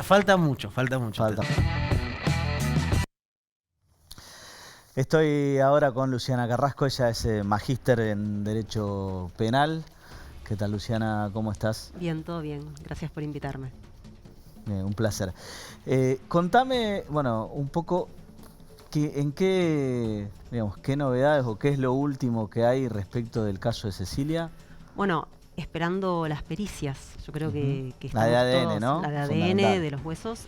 Falta mucho, falta mucho. Falta. Estoy ahora con Luciana Carrasco, ella es magíster en Derecho Penal. ¿Qué tal, Luciana? ¿Cómo estás? Bien, todo bien. Gracias por invitarme. Un placer. Contame, bueno, un poco en qué, digamos, qué novedades o qué es lo último que hay respecto del caso de Cecilia. Bueno, esperando las pericias. Yo creo que La de estamos ADN, todos, ¿no? la de ADN Fundamental. de los huesos,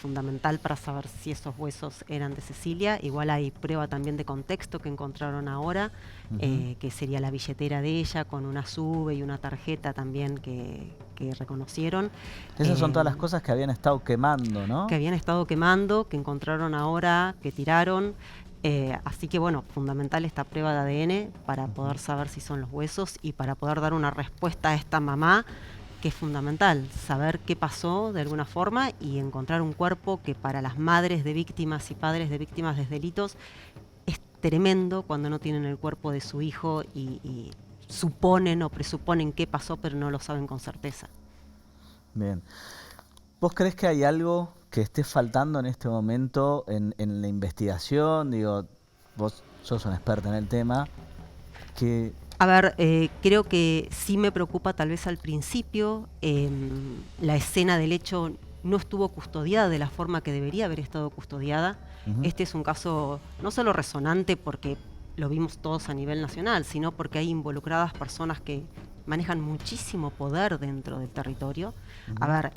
fundamental para saber si esos huesos eran de Cecilia. Igual hay prueba también de contexto que encontraron ahora, que sería la billetera de ella con una SUBE y una tarjeta también que reconocieron. Esas son todas las cosas que habían estado quemando, ¿no? Que habían estado quemando, que encontraron ahora, que tiraron. Así que bueno, fundamental esta prueba de ADN para poder saber si son los huesos y para poder dar una respuesta a esta mamá, que es fundamental, saber qué pasó de alguna forma y encontrar un cuerpo que para las madres de víctimas y padres de víctimas de delitos es tremendo cuando no tienen el cuerpo de su hijo y suponen o presuponen qué pasó, pero no lo saben con certeza. Bien. ¿Vos crees que hay algo que esté faltando en este momento en la investigación? Digo, vos sos una experta en el tema. A ver, creo que sí me preocupa tal vez al principio. La escena del hecho no estuvo custodiada de la forma que debería haber estado custodiada. Este es un caso no solo resonante porque lo vimos todos a nivel nacional, sino porque hay involucradas personas que manejan muchísimo poder dentro del territorio. A ver,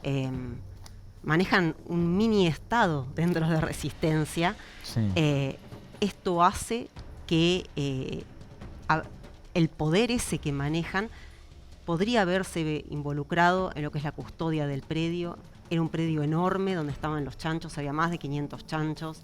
manejan un mini estado dentro de Resistencia. Sí. Esto hace que el poder ese que manejan podría haberse involucrado en lo que es la custodia del predio. Era un predio enorme donde estaban los chanchos, había más de 500 chanchos.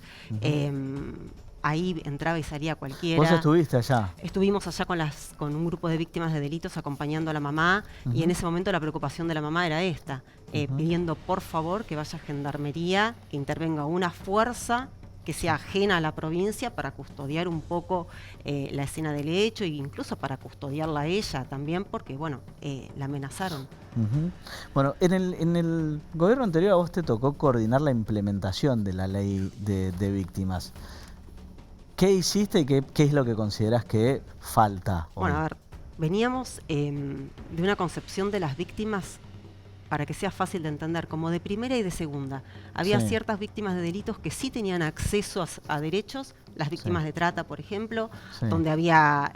Ahí entraba y salía cualquiera. ¿Vos estuviste allá? Estuvimos allá con un grupo de víctimas de delitos acompañando a la mamá y en ese momento la preocupación de la mamá era esta, pidiendo por favor que vaya Gendarmería, que intervenga una fuerza que sea ajena a la provincia para custodiar un poco la escena del hecho e incluso para custodiarla a ella también porque, bueno, la amenazaron. Bueno, en el gobierno anterior a vos te tocó coordinar la implementación de la ley de víctimas. ¿Qué hiciste y qué es lo que considerás que falta hoy? Bueno, a ver, veníamos de una concepción de las víctimas, para que sea fácil de entender, como de primera y de segunda. Había ciertas víctimas de delitos que sí tenían acceso a derechos, las víctimas de trata, por ejemplo, donde había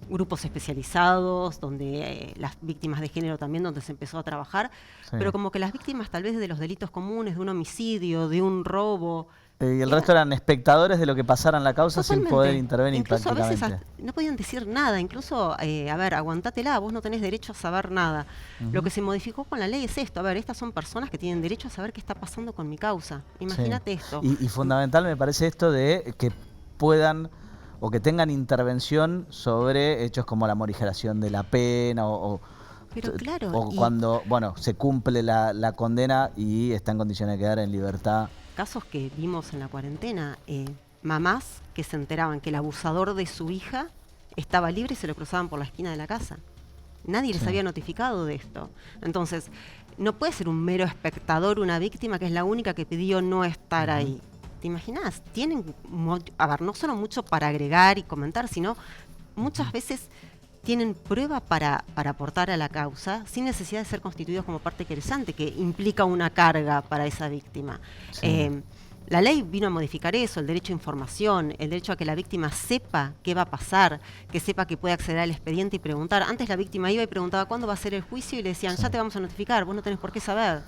grupos especializados, donde las víctimas de género también, donde se empezó a trabajar, pero como que las víctimas tal vez de los delitos comunes, de un homicidio, de un robo... Y el resto eran espectadores de lo que pasara en la causa sin poder intervenir prácticamente. Incluso a veces no podían decir nada, incluso, a ver, aguantátela, vos no tenés derecho a saber nada. Lo que se modificó con la ley es esto, a ver, estas son personas que tienen derecho a saber qué está pasando con mi causa. Imagínate esto. Y fundamental me parece esto de que puedan o que tengan intervención sobre hechos como la morigeración de la pena Pero claro, o cuando, bueno, se cumple la condena y está en condiciones de quedar en libertad. Casos que vimos en la cuarentena, mamás que se enteraban que el abusador de su hija estaba libre y se lo cruzaban por la esquina de la casa. Nadie les había notificado de esto. Entonces, no puede ser un mero espectador una víctima que es la única que pidió no estar ahí. ¿Te imaginas? Tienen, a ver, no solo mucho para agregar y comentar, sino muchas veces tienen prueba para aportar a la causa sin necesidad de ser constituidos como parte querellante, que implica una carga para esa víctima. La ley vino a modificar eso, el derecho a información, el derecho a que la víctima sepa qué va a pasar, que sepa que puede acceder al expediente y preguntar. Antes la víctima iba y preguntaba cuándo va a ser el juicio y le decían, ya te vamos a notificar, vos no tenés por qué saber.